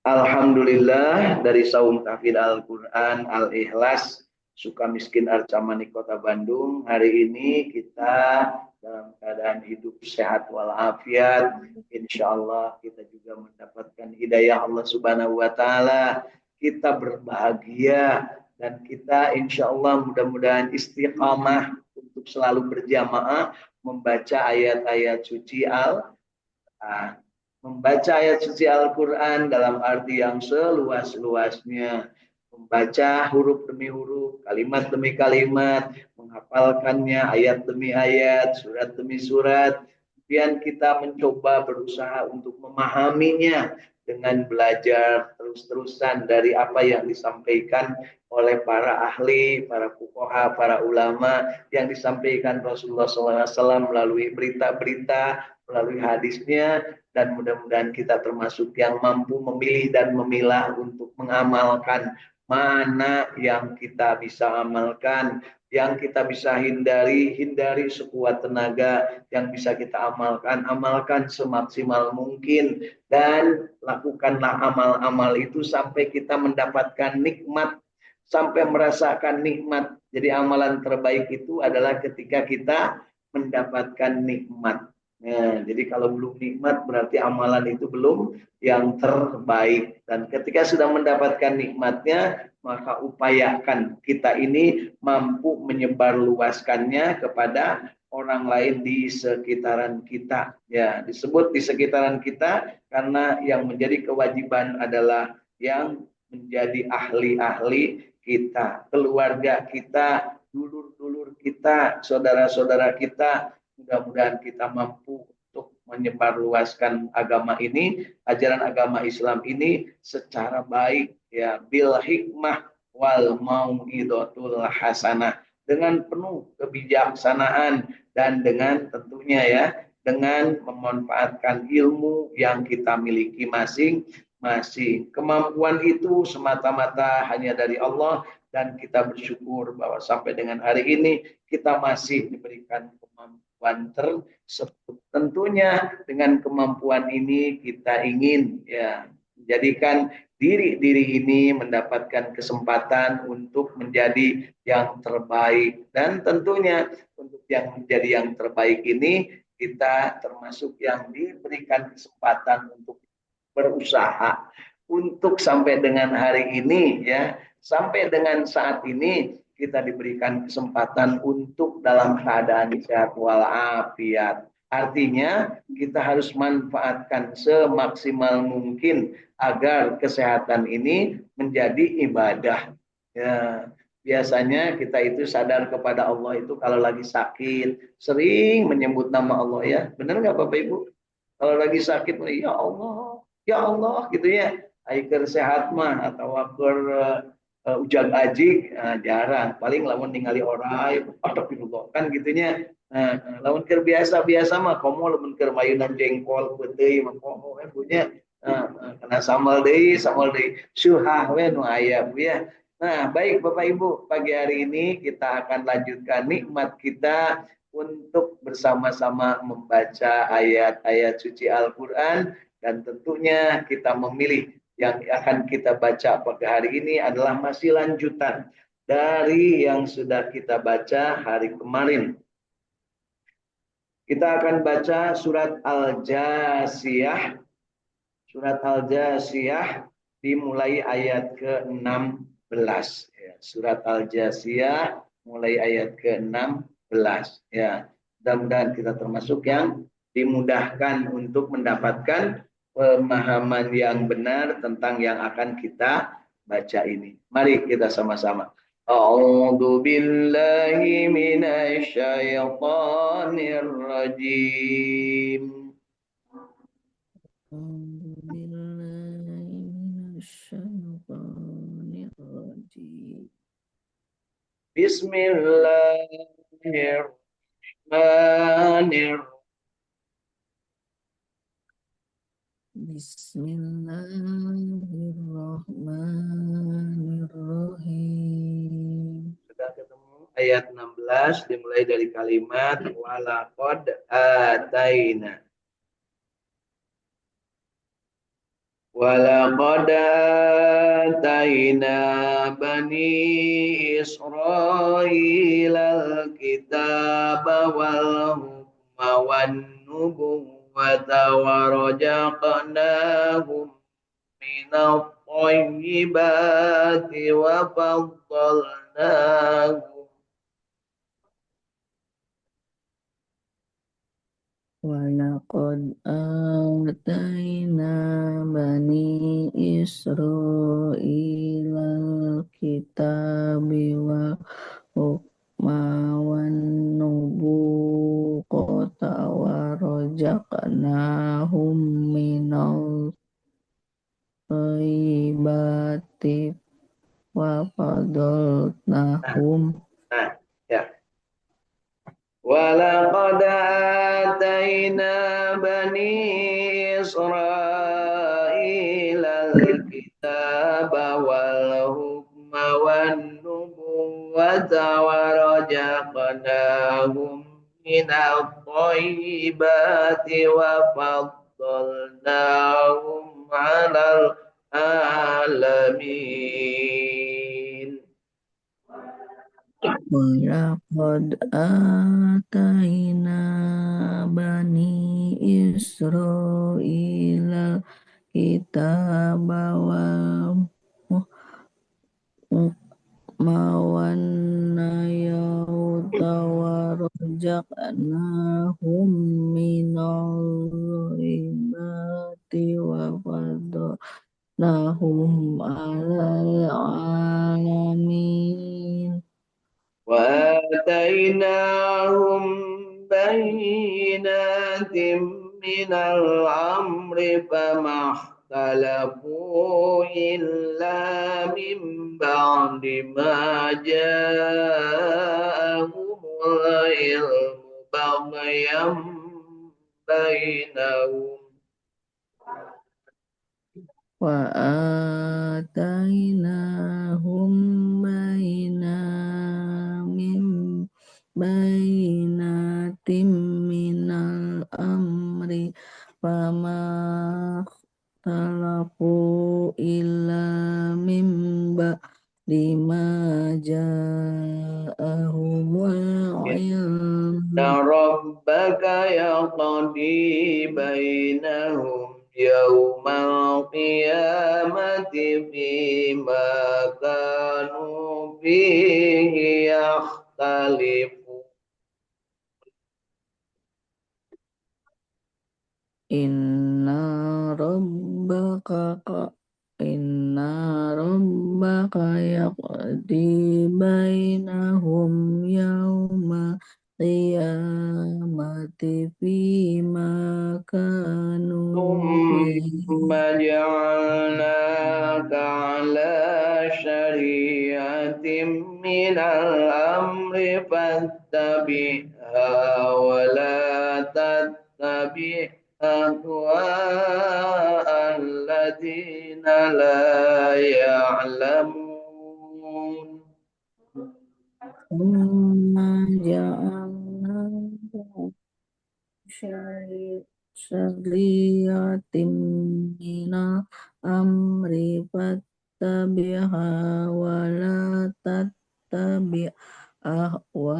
Alhamdulillah dari Saum Tahfidz Al-Quran Al-Ikhlas Sukamiskin Arcamani Kota Bandung. Hari ini kita dalam keadaan hidup sehat walafiat. Insya Allah kita juga mendapatkan hidayah Allah Subhanahu Wa Taala. Kita berbahagia dan kita insya Allah mudah-mudahan istiqamah untuk selalu berjamaah membaca ayat-ayat suci Al-Quran. Membaca ayat suci Al-Quran dalam arti yang seluas-luasnya. Membaca huruf demi huruf, kalimat demi kalimat, menghafalkannya ayat demi ayat, surat demi surat. Kemudian kita mencoba berusaha untuk memahaminya dengan belajar terus-terusan dari apa yang disampaikan oleh para ahli, para fuqaha, para ulama yang disampaikan Rasulullah SAW melalui berita-berita, melalui hadisnya, dan mudah-mudahan kita termasuk yang mampu memilih dan memilah untuk mengamalkan mana yang kita bisa amalkan, yang kita bisa hindari sekuat tenaga, yang bisa kita amalkan semaksimal mungkin, dan lakukanlah amal-amal itu sampai kita mendapatkan nikmat, sampai merasakan nikmat. Jadi amalan terbaik itu adalah ketika kita mendapatkan nikmat. Nah, jadi kalau belum nikmat berarti amalan itu belum yang terbaik. Dan ketika sudah mendapatkan nikmatnya, maka upayakan kita ini mampu menyebarluaskannya kepada orang lain di sekitaran kita. Ya, disebut di sekitaran kita karena yang menjadi kewajiban adalah yang menjadi ahli-ahli kita, keluarga kita, dulur-dulur kita, saudara-saudara kita. Mudah-mudahan kita mampu untuk menyebarluaskan agama ini, ajaran agama Islam ini secara baik, ya, bil hikmah wal mau'idotul hasanah, dengan penuh kebijaksanaan dan dengan tentunya ya dengan memanfaatkan ilmu yang kita miliki masing-masing. Kemampuan itu semata-mata hanya dari Allah dan kita bersyukur bahwa sampai dengan hari ini kita masih diberikan kemampuan tersebut. Tentunya dengan kemampuan ini kita ingin ya menjadikan diri ini mendapatkan kesempatan untuk menjadi yang terbaik, dan tentunya untuk yang menjadi yang terbaik ini kita termasuk yang diberikan kesempatan untuk berusaha untuk sampai dengan hari ini ya, sampai dengan saat ini kita diberikan kesempatan untuk dalam keadaan sehat walafiat. Artinya kita harus manfaatkan semaksimal mungkin agar kesehatan ini menjadi ibadah. Ya, biasanya kita itu sadar kepada Allah itu kalau lagi sakit, sering menyebut nama Allah ya. Benar nggak Bapak Ibu? Kalau lagi sakit, ya Allah gitu ya. Aiker sehat mah atau akur ujang ajik jarang, paling lamun ningali orang astagfirullah kan gitunya. Lamun keur biasa-biasa mah komo lamun keur mayunan jengkol peuteuy mah komo punya kena sambal deui suhah we nu aya Bu ya. Nah, baik Bapak Ibu, pagi hari ini kita akan lanjutkan nikmat kita untuk bersama-sama membaca ayat-ayat suci Al-Quran, dan tentunya kita memilih yang akan kita baca pada hari ini adalah masih lanjutan dari yang sudah kita baca hari kemarin. Kita akan baca surat Al-Jasiyah. Surat Al-Jasiyah dimulai ayat ke-16. Ya, surat Al-Jasiyah mulai ayat ke-16. Ya, mudah-mudahan kita termasuk yang dimudahkan untuk mendapatkan pemahaman yang benar tentang yang akan kita baca ini. Mari kita sama-sama. A'udzu billahi minasy syaithanir rajim. Bismillahirrahmanirrahim. Bismillahirrahmanirrahim. Sudah ketemu ayat 16 dimulai dari kalimat walaqad ataina. Walaqad atayna bani Israil al-kitaba wal hukma wan nubuwwata wa rajaqnahum minat thayyibati wa faddalnahum. Walaqad atayna bani Israilal kitabi wa hukma wan nubuwwata wa rajaqnahum minal thayyibati wa fadalnahum. Nah, ya. Walaqad atayna bani Israil al-kitaba wal hukma wan nubuwwata wa rajaqnahum minal thayyibati wa faddalnahum 'alal alamin. Walaqad atayna bani Israilal kitaba wa mawanna yautawarojaqnahum minal ibati wa fadnahum alal alamin. وآتيناهم بينات من الأمر فما اختلفوا إلا من بعد ما جاءهم العلم بغيا بينهم. Wa atainahum bainatim minal amri fama talafu illa mim ba'di ma ja'ahumul ilm. ربك يقضي بينهم يوم القيامة فيما كانوا فيه يختلفون. Inna rabbaka yaqdi bainahum yawma qiyamati fima kanu ثم fihi. جعلناك على شريعة من الأمر فاتبعها ولا تتبع أهواء الذين لا يعلمون. Thumma ja'alnaka syari'atin minal amri fattabi'ha wa la tattabi' ahwa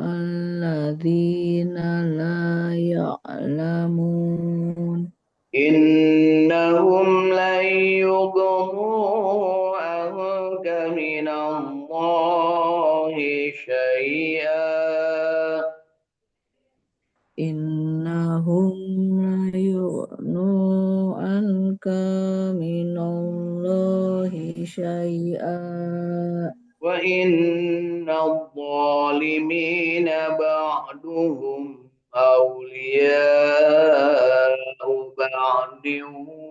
alladzina la ya'lamun. إنهم لن يغنوا عنك من الله شيئا. Innahum la yu'nu anka minallahi syai'a. وإن الظالمين بعدهم أولياء بعد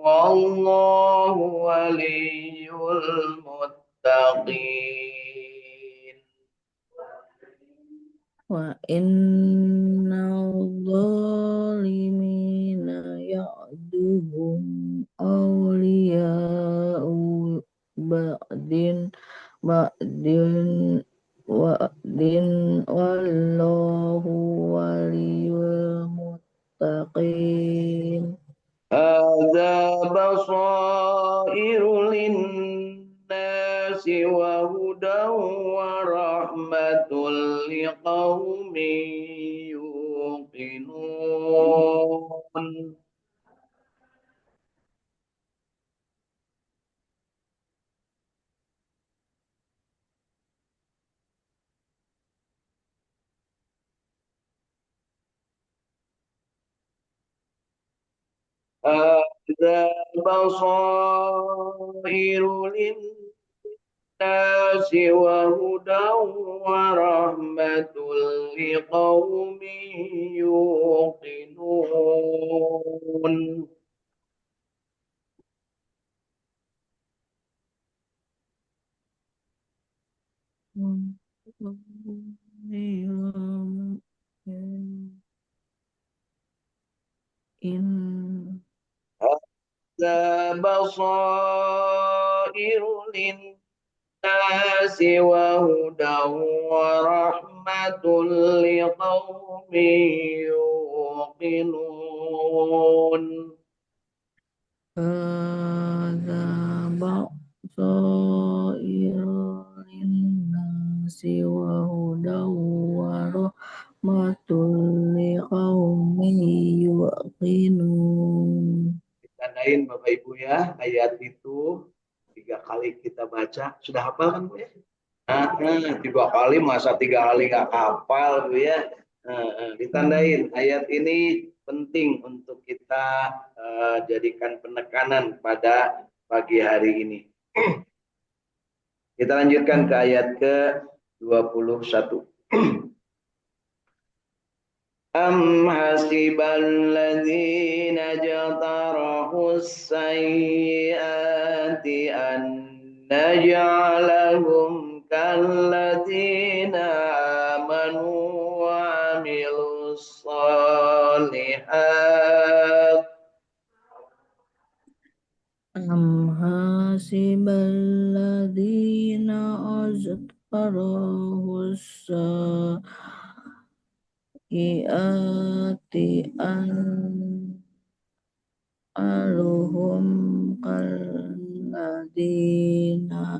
والله ولي المتقين. Wa innal zalimina ya'duhum awliya'u ba'din ba'din wa'din wallahu waliyul muttaqin. هذا بصائر للناس وهدى ورحمة لقوم يوقنون. هذا بصائر للناس وهدى ورحمة لقوم يوقنون. in هذا بصائر للناس وهدى ورحمة لقوم يوقنون. هذا بصائر للناس وهدى ورحمة لقوم يوقنون. Ditandain Bapak Ibu ya, ayat itu 3 kali kita baca. Sudah hafal kan Bu ya? 3 kali, masa 3 kali nggak hafal Bu ya? Ditandain ayat ini penting untuk kita jadikan penekanan pada pagi hari ini. Kita lanjutkan ke ayat ke-21. Am hasibal ladzina jatarahus sayyiati an naj'alahum kalladzina amanu wa amilus shalihat. Am hasibal ladzina ajtarahus sayyiati an aluhum kalladzina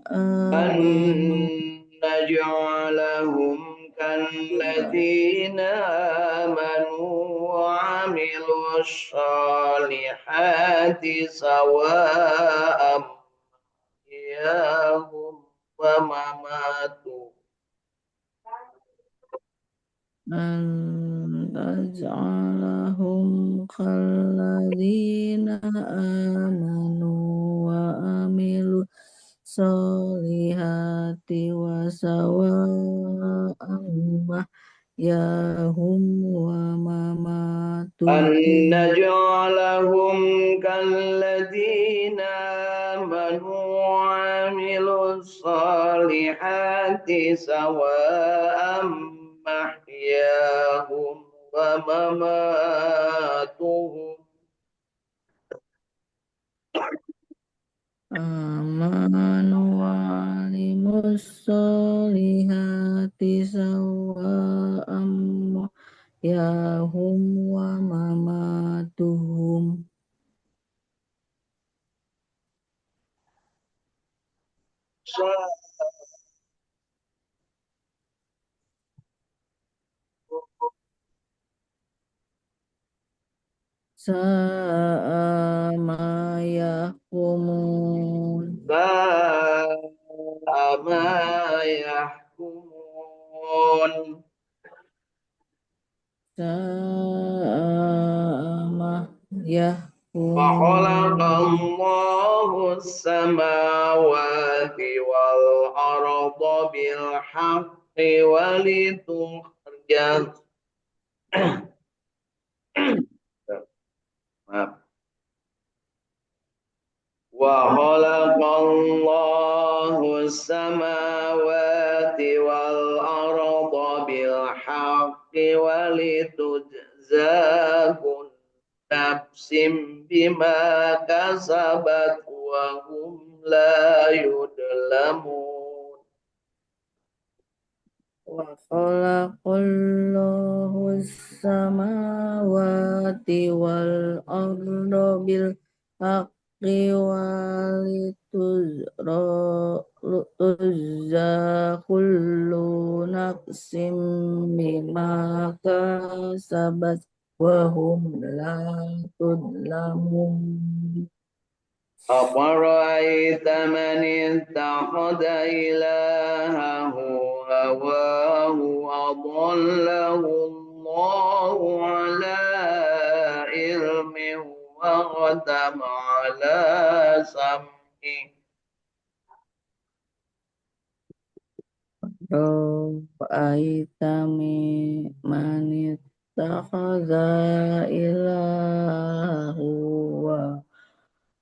amanu naj'alahum kalladzina amanu wa amilus shalihati sawa'am yahum wa mamatu. an taj'alahum kalladzina amanu wa amilu solihati wa sawa'an yahum wa أن mamatuhum. نجعلهم كالذين آمنوا وعملوا الصالحات سواء محياهم ومماتهم. Amanu wa alimus solihati sawa'am yahum wa mamatuhum. Sa'a ma yahkumun. ساء ما يحكمون. Sa'a ma فخلق yahkumun. الله السماوات والأرض بالحق ولتخرج وخلق الله السماوات والأرض بالحق ولتجزى كل نفس بما كسبت وهم لا يظلمون. Wa khalaqallahu samawati wal arda bil haqqi walituzza kullu nafsim bima kasabat wa hum la tudlamun. أفرأيت من اتخذ إلهه هواه أضله الله على علم وختم على سمعه Ra'aitami manittakhadha ilahu wa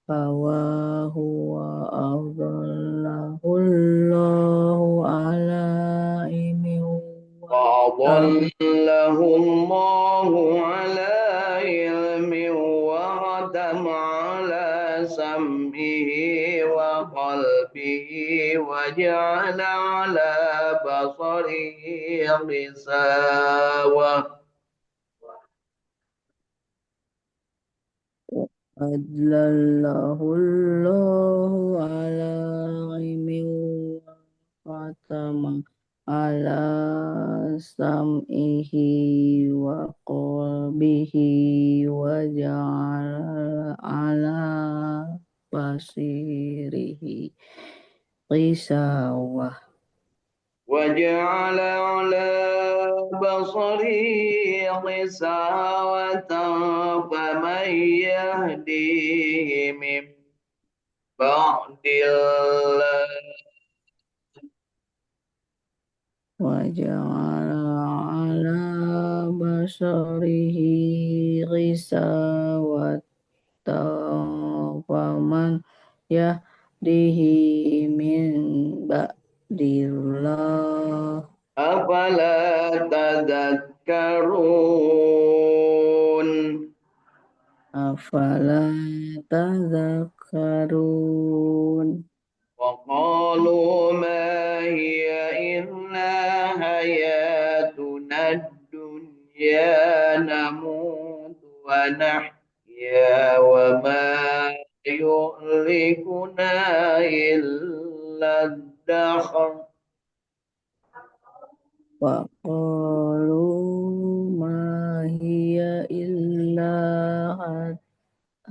hawahu wa adallahu Allahu ala ilmin wa وأضله الله على علم وختم على سمعه وقلبه وجعل على بصره غشاوة adlallahu Allahu ala ilmin wa khatama ala sam'ihi wa qalbihi wa ja'ala ala basirihi qisawah. وجعل على بصره غشاوة فمن يهديه من بعد الله Waja'ala ala basarihi ghisawatan faman yahdihi min ba'dillah أفلا تذكرون afala tadhakkarun. وقالوا ما هي إلا حياتنا الدنيا نموت ونحيا وما يهلكنا إلا الدهر Wa qalu ma hiya illa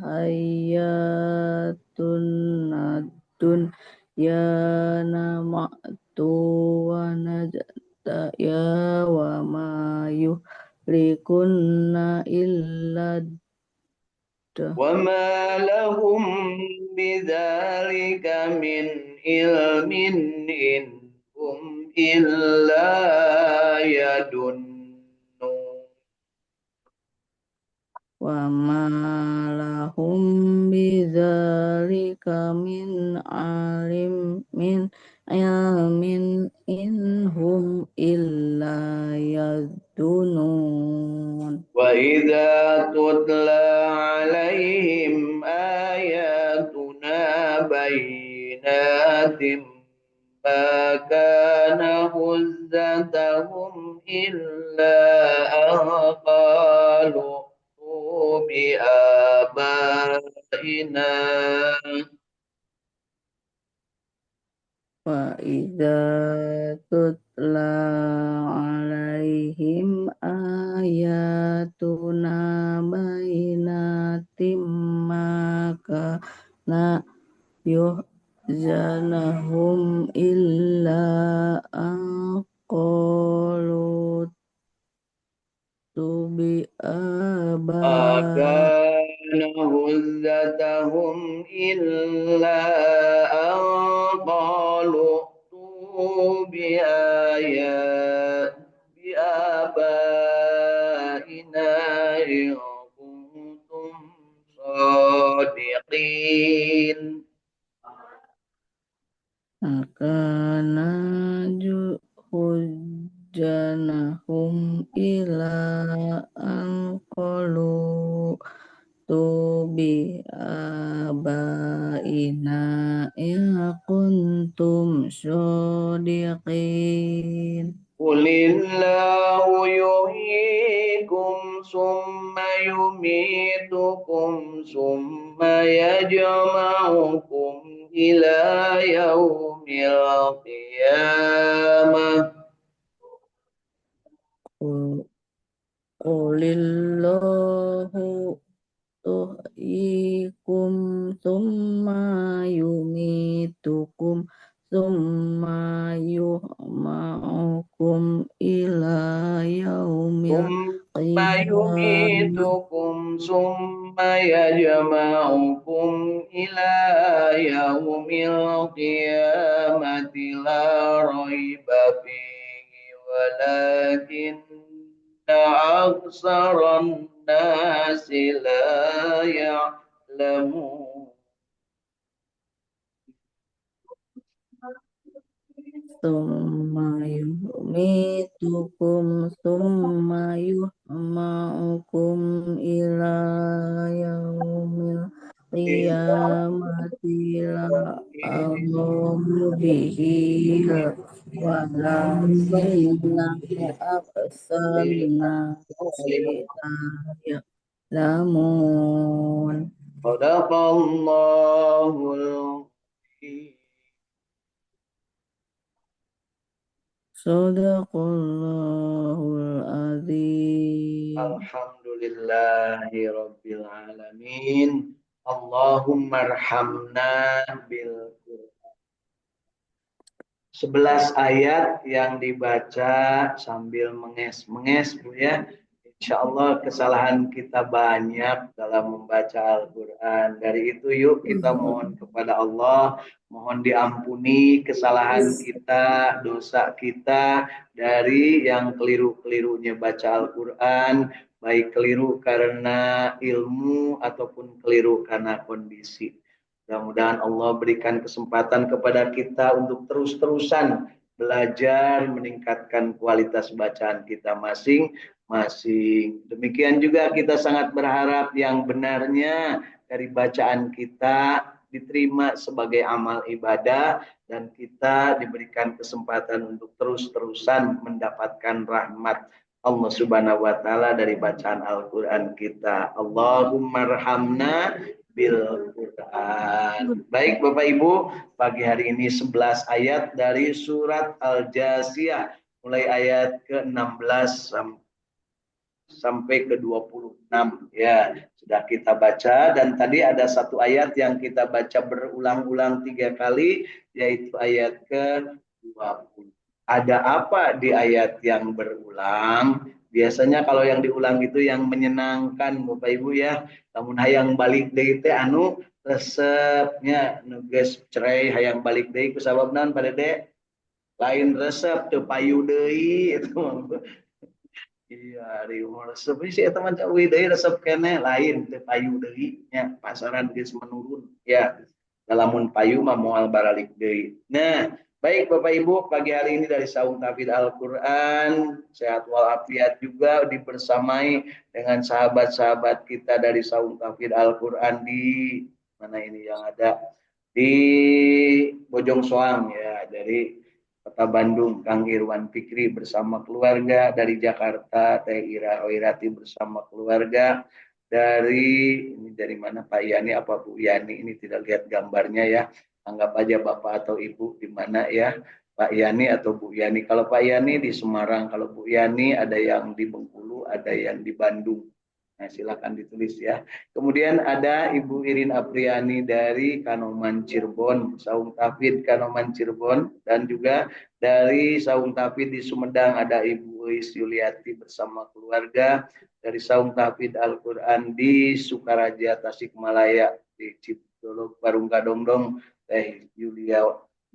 hayatun adun ya nama'tu wa najda ya wa ma yuhlikunna illa وما لهم بذلك من علم إن هم إلا يظنون wa ma lahum bidzalika min alim min ilmin inhum illa yadunun. وإذا تتلى عليهم آياتنا بينات ما كان حجتهم إلا أن قالوا ائتوا بآبائنا Wa idza tutla alaihim ayatuna bainatim maka na yuhzanahum illa aqalu tubi aba كان هزتهم إلا أن قالوا ائتوا بآبائنا إن كنتم صادقين Akana hujjanahum ila anqalu tubi abaina in kuntum shodiqin. قل الله يحييكم summa yumitukum summa yajma'ukum ila yaumil qiyamah. Qulillahu tuhyikum summa yumitukum summa yuhma'ukum ila yaumil Summa qiyamah. yumitukum summa yajma'ukum ila yaumil qiyamati la raiba fihi walakinna aksaran nasi la ya'lamun. Summa yumitukum summa yuhma'ukum ila yaumil qiyamati la amru bihi walakinna aksanna ya'lamun. Sadaqallahul azim. Sadaqallahul azim. Alhamdulillahi Rabbil Alamin. Allahumma arhamna bil Qur'an. 11 ayat yang dibaca sambil menges-menges Bu ya. Insya Allah kesalahan kita banyak dalam membaca Al-Quran. Dari itu yuk kita mohon kepada Allah, mohon diampuni kesalahan kita, dosa kita dari yang keliru-kelirunya baca Al-Quran, baik keliru karena ilmu ataupun keliru karena kondisi. Mudah-mudahan Allah berikan kesempatan kepada kita untuk terus-terusan belajar meningkatkan kualitas bacaan kita masing-masing. Demikian juga kita sangat berharap yang benarnya dari bacaan kita diterima sebagai amal ibadah dan kita diberikan kesempatan untuk terus-terusan mendapatkan rahmat Allah Subhanahu wa taala dari bacaan Al-Qur'an kita. Allahumma rahamna bil Quran. Baik Bapak Ibu, pagi hari ini 11 ayat dari surat Al-Jasiyah mulai ayat ke-16 sampai ke-26 ya. Sudah kita baca dan tadi ada satu ayat yang kita baca berulang-ulang 3 kali yaitu ayat ke-20. Ada apa di ayat yang berulang? Biasanya kalau yang diulang itu yang menyenangkan Bapak Ibu ya. Namun hayang balik deui teh anu resepnya nugas cerai hayang balik deui ku sababna pada dek lain resep teu payu deui itu. Iya, di umur resep sih eta mah cawi deui resep keneh lain teu payu deui nya pasaran geus menurun ya. Lamun payu mah moal baralik deui. Nah, baik Bapak Ibu, pagi hari ini dari Saung Tahfidz Al-Quran, sehat walafiat juga dibersamai dengan sahabat-sahabat kita dari Saung Tahfidz Al-Quran di mana ini yang ada di Bojong Soang ya, dari Kota Bandung, Kang Irwan Fikri bersama keluarga, dari Jakarta, Teh Ira Oirati bersama keluarga, dari mana Pak Yani apa Bu Yani, ini tidak lihat gambarnya ya, anggap aja Bapak atau Ibu di mana ya, Pak Yani atau Bu Yani. Kalau Pak Yani di Semarang, kalau Bu Yani ada yang di Bengkulu, ada yang di Bandung. Nah, silakan ditulis ya. Kemudian ada Ibu Irin Apriani dari Kanoman Cirebon, Saung Tahfidz Kanoman Cirebon, dan juga dari Saung Tahfidz di Sumedang ada Ibu Is Yuliati bersama keluarga, dari Saung Tahfidz Al-Quran di Sukaraja Tasikmalaya, di Cipolog Parung Kadongdong Teh Yulia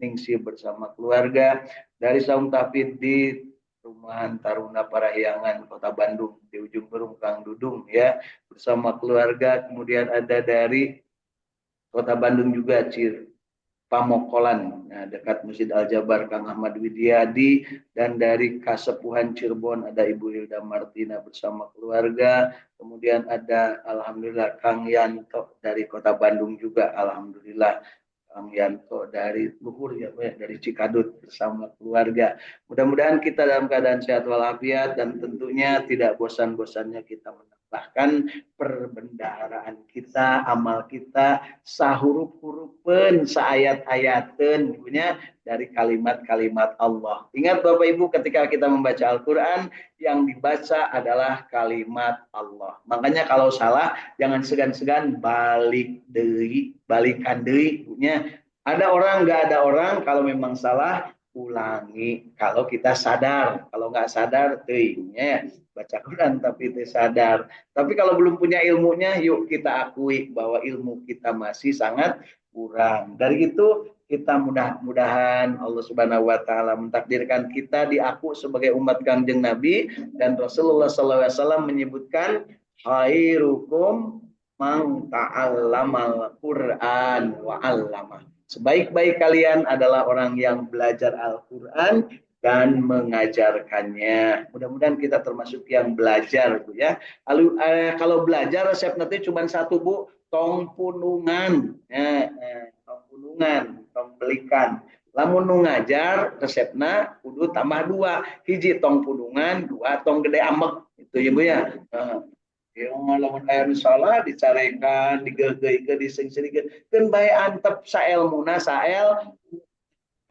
Ningsi bersama keluarga, dari Saung Tahfidz di Rumahan Taruna Parahyangan Kota Bandung di ujung Berung Kang Dudung ya bersama keluarga. Kemudian ada dari Kota Bandung juga Pamokolan, nah, dekat Masjid Al-Jabar Kang Ahmad Widiadi, dan dari Kasepuhan Cirebon ada Ibu Hilda Martina bersama keluarga. Kemudian ada alhamdulillah Kang Yanto dari Kota Bandung juga alhamdulillah Kang Yanto dari Luhur ya Bu ya, dari Cikadut bersama keluarga. Mudah-mudahan kita dalam keadaan sehat walafiat dan tentunya tidak bosan-bosannya kita menambahkan perbendaharaan kita, amal kita, sahurup-hurupen, saayat-ayaten, punya dari kalimat-kalimat Allah. Ingat Bapak Ibu, ketika kita membaca Al-Quran, yang dibaca adalah kalimat Allah. Makanya kalau salah, jangan segan-segan balikan deui. Ada orang, nggak ada orang, kalau memang salah, ulangi. Kalau kita sadar, kalau nggak sadar, teuingnya baca Quran tapi tidak sadar. Tapi kalau belum punya ilmunya, yuk kita akui bahwa ilmu kita masih sangat kurang. Dari itu kita mudah-mudahan Allah Subhanahu wa taala mentakdirkan kita diaku sebagai umat Kanjeng Nabi, dan Rasulullah SAW menyebutkan khairukum man ta'allamal Qur'an wa 'allama. Sebaik-baik kalian adalah orang yang belajar Al-Qur'an dan mengajarkannya. Mudah-mudahan kita termasuk yang belajar, Bu ya. Kalau belajar resep nanti cuma satu, Bu, tong punungan. Tong punungan, tong belikan. Lamun nu ngajar resepna kudu tambah 2, hiji tong punungan, 2 tong gede amek. Itu ya Bu ya. Yang lamun aya nu salah dicarekan, digeugeuikeun, dising-singkeun. Keun bae antep saelmuna sael.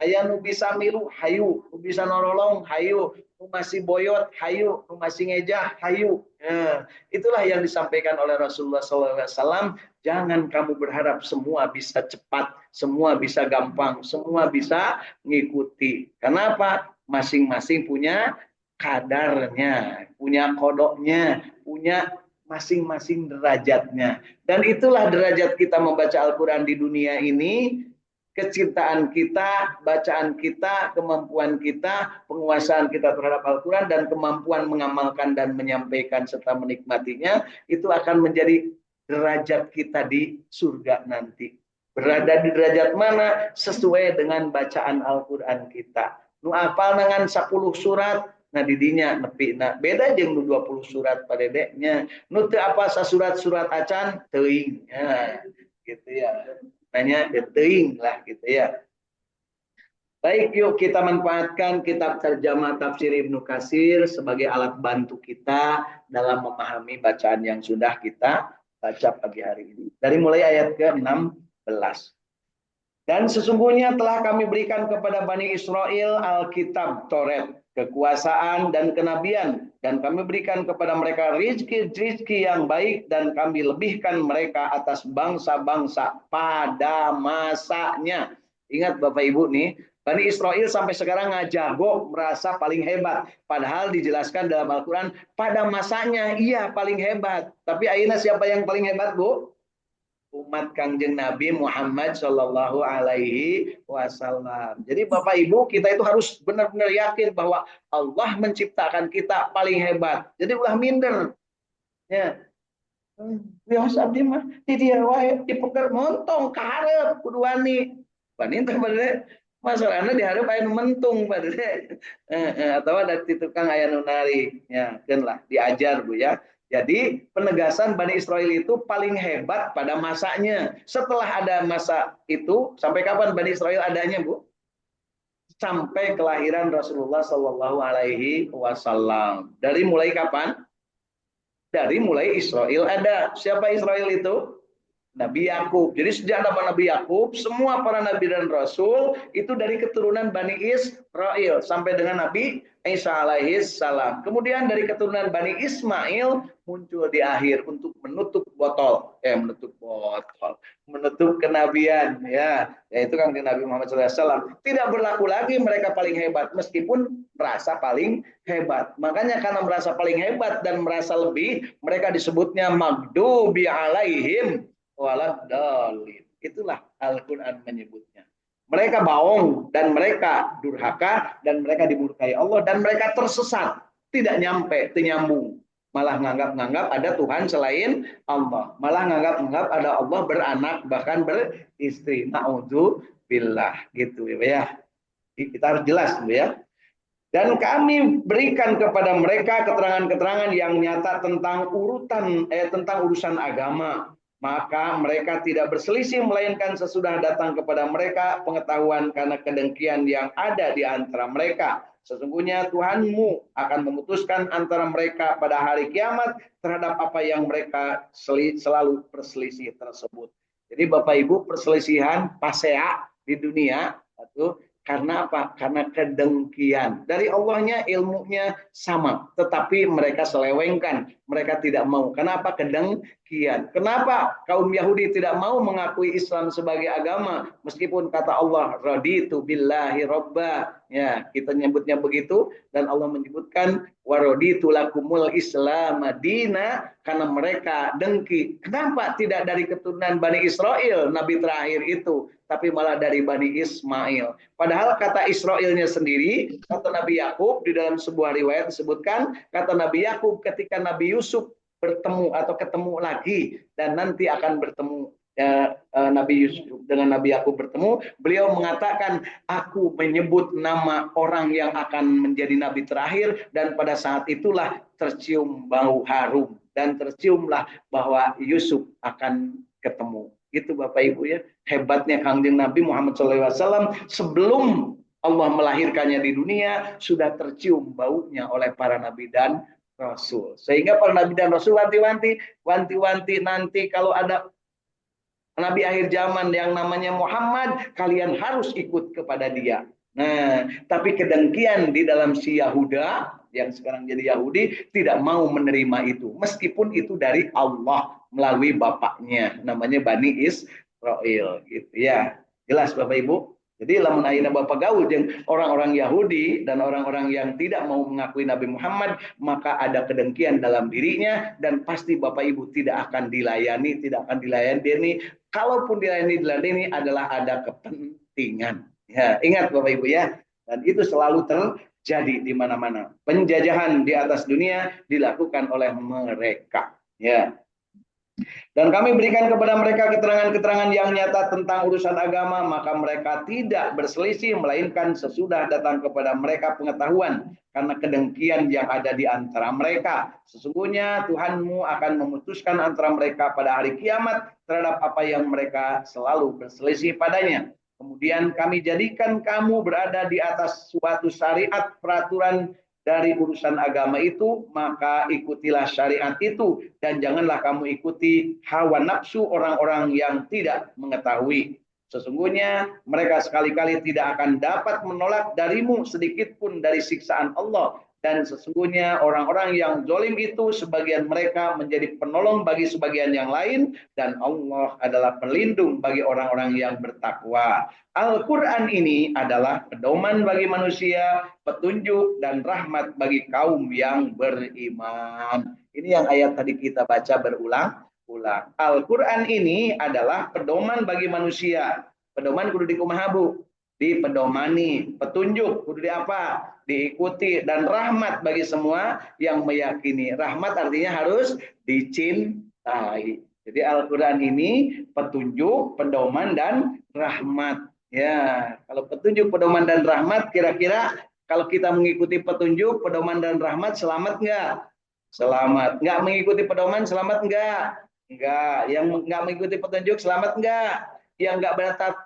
Aya nu bisa milu, hayu. Nu bisa nolong, hayu. Nu masih boyot, hayu. Nu masih ngejah, hayu. Itulah yang disampaikan oleh Rasulullah SAW. Jangan kamu berharap semua bisa cepat, semua bisa gampang, semua bisa mengikuti. Kenapa? Masing-masing punya kadarnya, punya kodoknya, punya masing-masing derajatnya. Dan itulah derajat kita membaca Al-Quran di dunia ini. Kecintaan kita, bacaan kita, kemampuan kita, penguasaan kita terhadap Al-Quran, dan kemampuan mengamalkan dan menyampaikan serta menikmatinya, itu akan menjadi derajat kita di surga nanti. Berada di derajat mana? Sesuai dengan bacaan Al-Quran kita. Nu apal dengan 10 surat, nah didinya nepi. Nah beda jeung nu 20 surat pada deknya. Nu teu apa surat-surat acan teuing. Ya, gitu ya. Nanya deteuing lah gitu ya. Baik, yuk kita manfaatkan kitab terjemah tafsir Ibnu Katsir sebagai alat bantu kita dalam memahami bacaan yang sudah kita baca pagi hari ini. Dari mulai ayat ke-16. Dan sesungguhnya telah kami berikan kepada Bani Israel Alkitab Taurat, kekuasaan dan kenabian, dan kami berikan kepada mereka rizki yang baik, dan kami lebihkan mereka atas bangsa-bangsa pada masanya. Ingat Bapak Ibu nih, Bani Israel sampai sekarang ngajago merasa paling hebat, padahal dijelaskan dalam Al-Quran pada masanya iya paling hebat. Tapi ayeuna siapa yang paling hebat, Bu? Umat Kangjeng Nabi Muhammad Shallallahu Alaihi Wasallam. Jadi Bapak Ibu, kita itu harus benar-benar yakin bahwa Allah menciptakan kita paling hebat. Jadi ulah minder. Ya. Bios abdi mah di dia wae dipeker montong ka hareup kudu wani. Wani teh bade masalahna di hareup aya nu mentung bade. Atau ada di tukang aya nu narik. Ya, keun lah diajar Bu ya. Jadi penegasan Bani Israel itu paling hebat pada masanya. Setelah ada masa itu, sampai kapan Bani Israel adanya, Bu? Sampai kelahiran Rasulullah Shallallahu Alaihi Wasallam. Dari mulai kapan? Dari mulai Israel ada. Siapa Israel itu? Nabi Yakub. Jadi sejak zaman Nabi Yakub, semua para nabi dan rasul itu dari keturunan Bani Israel sampai dengan Nabi Isa alaihi salam. Kemudian dari keturunan Bani Ismail muncul di akhir untuk menutup menutup kenabian ya. Yaitu kan Nabi Muhammad SAW. Tidak berlaku lagi mereka paling hebat meskipun merasa paling hebat. Makanya karena merasa paling hebat dan merasa lebih, mereka disebutnya maghdubi alaihim waladhalin. Itulah Al-Quran menyebutnya. Mereka bohong dan mereka durhaka dan mereka dimurkai Allah dan mereka tersesat, tidak nyampe, nyambung. Malah nganggap ada Tuhan selain Allah. Malah nganggap ada Allah beranak bahkan beristri. Na'udzubillah gitu ya. Kita harus jelas ya. Dan kami berikan kepada mereka keterangan-keterangan yang nyata tentang tentang urusan agama. maka mereka tidak berselisih melainkan sesudah datang kepada mereka pengetahuan karena kedengkian yang ada di antara mereka. Sesungguhnya Tuhanmu akan memutuskan antara mereka pada hari kiamat terhadap apa yang mereka selalu berselisih tersebut. Jadi Bapak Ibu, perselisihan pasea di dunia itu karena apa? Karena kedengkian. Dari Allahnya ilmunya sama, tetapi mereka selewengkan. Mereka tidak mau. Kenapa? Kedengkian. Kenapa kaum Yahudi tidak mau mengakui Islam sebagai agama? Meskipun kata Allah, raditu billahi robba. Ya, kita nyebutnya begitu. Dan Allah menyebutkan, waraditu lakumul Islam madina. Karena mereka dengki. Kenapa tidak dari keturunan Bani Israel, Nabi terakhir itu? Tapi malah dari Bani Ismail. Padahal kata Israelnya sendiri, kata Nabi Yakub di dalam sebuah riwayat disebutkan, kata Nabi Yakub ketika Nabi Yusuf bertemu atau ketemu lagi dan nanti akan bertemu Nabi Yusuf dengan Nabi Yakub bertemu, beliau mengatakan, aku menyebut nama orang yang akan menjadi Nabi terakhir dan pada saat itulah tercium bau harum dan terciumlah bahwa Yusuf akan ketemu. Itu Bapak Ibu ya, hebatnya Kangjeng Nabi Muhammad SAW sebelum Allah melahirkannya di dunia sudah tercium baunya oleh para nabi dan rasul. Sehingga para nabi dan rasul wanti-wanti nanti kalau ada nabi akhir zaman yang namanya Muhammad, kalian harus ikut kepada dia. Nah, tapi kedengkian di dalam si Yahuda yang sekarang jadi Yahudi tidak mau menerima itu, meskipun itu dari Allah melalui bapaknya, namanya Bani Israel, gitu ya. Jelas Bapak Ibu. Jadi lamun ayeuna Bapak gaul jeung orang-orang Yahudi dan orang-orang yang tidak mau mengakui Nabi Muhammad, maka ada kedengkian dalam dirinya dan pasti Bapak Ibu tidak akan dilayani, tidak akan dilayani. Kalaupun dilayani adalah ada kepentingan. Ya, ingat Bapak Ibu ya. Dan itu selalu terjadi di mana-mana. Penjajahan di atas dunia dilakukan oleh mereka. Ya. Dan kami berikan kepada mereka keterangan-keterangan yang nyata tentang urusan agama, maka mereka tidak berselisih, melainkan sesudah datang kepada mereka pengetahuan karena kedengkian yang ada di antara mereka. Sesungguhnya Tuhanmu akan memutuskan antara mereka pada hari kiamat terhadap apa yang mereka selalu berselisih padanya. Kemudian kami jadikan kamu berada di atas suatu syariat peraturan dari urusan agama itu, maka ikutilah syariat itu dan janganlah kamu ikuti hawa nafsu orang-orang yang tidak mengetahui. Sesungguhnya mereka sekali-kali tidak akan dapat menolak darimu sedikit pun dari siksaan Allah. Dan sesungguhnya orang-orang yang zalim itu sebagian mereka menjadi penolong bagi sebagian yang lain dan Allah adalah pelindung bagi orang-orang yang bertakwa. Al-Quran ini adalah pedoman bagi manusia, petunjuk dan rahmat bagi kaum yang beriman. Ini yang ayat tadi kita baca berulang-ulang. Al-Quran ini adalah pedoman bagi manusia. Pedoman kudu dikumahabu, dipedomani, petunjuk kudu di apa? Diikuti dan rahmat bagi semua yang meyakini. Rahmat artinya harus dicintai. Jadi Al-Quran ini petunjuk, pedoman dan rahmat. Ya, kalau petunjuk, pedoman dan rahmat, kira-kira kalau kita mengikuti petunjuk, pedoman dan rahmat, selamat enggak? Selamat. Enggak mengikuti pedoman, selamat enggak? Enggak. Yang enggak mengikuti petunjuk, selamat enggak? Yang enggak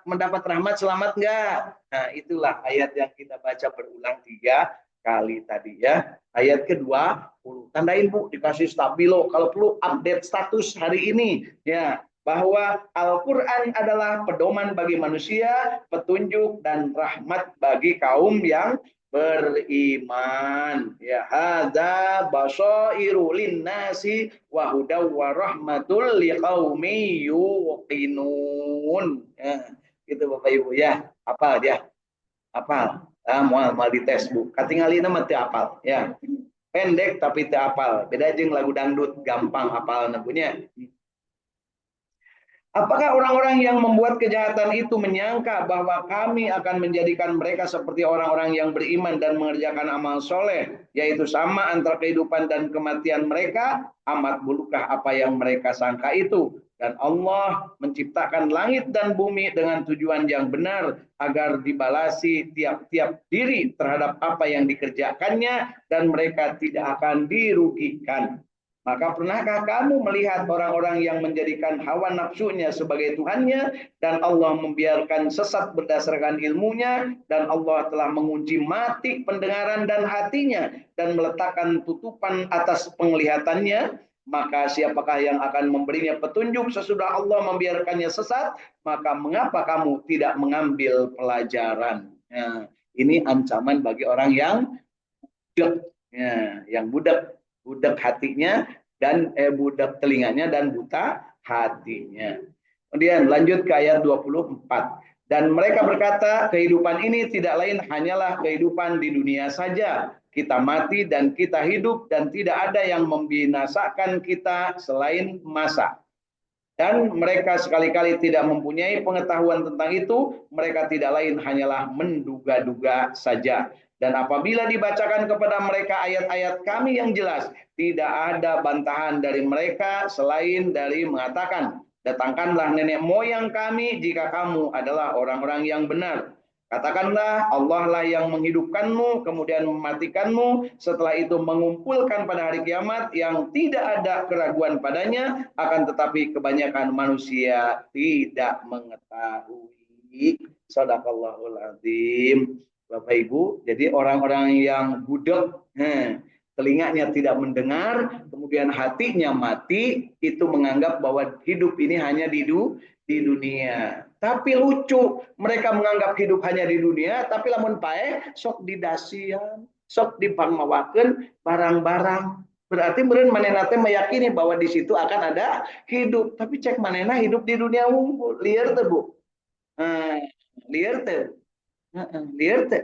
mendapat rahmat, selamat enggak? Nah, itulah ayat yang kita baca berulang 3 kali tadi ya. Ayat kedua, tandain Bu, dikasih stabilo. Kalau perlu update status hari ini ya, bahwa Al-Quran adalah pedoman bagi manusia, petunjuk dan rahmat bagi kaum yang beriman. Ya, hadza basairu linnasi wa hudaw wa rahmatul liqaumi yuqinun. Ya, gitu Bapak Ibu ya. Apa dia? Apal. Mal di tes Bu. Katingalina mah teu apal ya. Pendek tapi teu apal. Beda jeung lagu dangdut gampang apal nabunya. Apakah orang-orang yang membuat kejahatan itu menyangka bahwa kami akan menjadikan mereka seperti orang-orang yang beriman dan mengerjakan amal soleh, yaitu sama antara kehidupan dan kematian mereka? Amat burukah apa yang mereka sangka itu. Dan Allah menciptakan langit dan bumi dengan tujuan yang benar agar dibalasi tiap-tiap diri terhadap apa yang dikerjakannya dan mereka tidak akan dirugikan. Maka pernahkah kamu melihat orang-orang yang menjadikan hawa nafsunya sebagai Tuhannya dan Allah membiarkan sesat berdasarkan ilmunya dan Allah telah mengunci mati pendengaran dan hatinya dan meletakkan tutupan atas penglihatannya? Maka siapakah yang akan memberinya petunjuk sesudah Allah membiarkannya sesat? Maka mengapa kamu tidak mengambil pelajaran? Nah, ini ancaman bagi orang yang budak, ya, yang budak hatinya dan budak telinganya dan buta hatinya. Kemudian lanjut ke ayat 24. Dan mereka berkata, kehidupan ini tidak lain hanyalah kehidupan di dunia saja. Kita mati dan kita hidup dan tidak ada yang membinasakan kita selain masa. Dan mereka sekali-kali tidak mempunyai pengetahuan tentang itu, mereka tidak lain hanyalah menduga-duga saja. Dan apabila dibacakan kepada mereka ayat-ayat kami yang jelas, tidak ada bantahan dari mereka selain dari mengatakan, datangkanlah nenek moyang kami jika kamu adalah orang-orang yang benar. Katakanlah Allah lah yang menghidupkanmu, kemudian mematikanmu, setelah itu mengumpulkan pada hari kiamat yang tidak ada keraguan padanya, akan tetapi kebanyakan manusia tidak mengetahui. Shadaqallahul azim. Bapak Ibu, jadi orang-orang yang budak, telinganya tidak mendengar, kemudian hatinya mati, itu menganggap bahwa hidup ini hanya di dunia. Tapi lucu, mereka menganggap hidup hanya di dunia, tapi lamun pae sok didasian, sok dipangmawakeun barang-barang. Berarti meureun manehna teh meyakini bahwa di situ akan ada hidup, tapi cek manehna hidup di dunia unggul, liar teh Bu. Liar teh. Liar teh.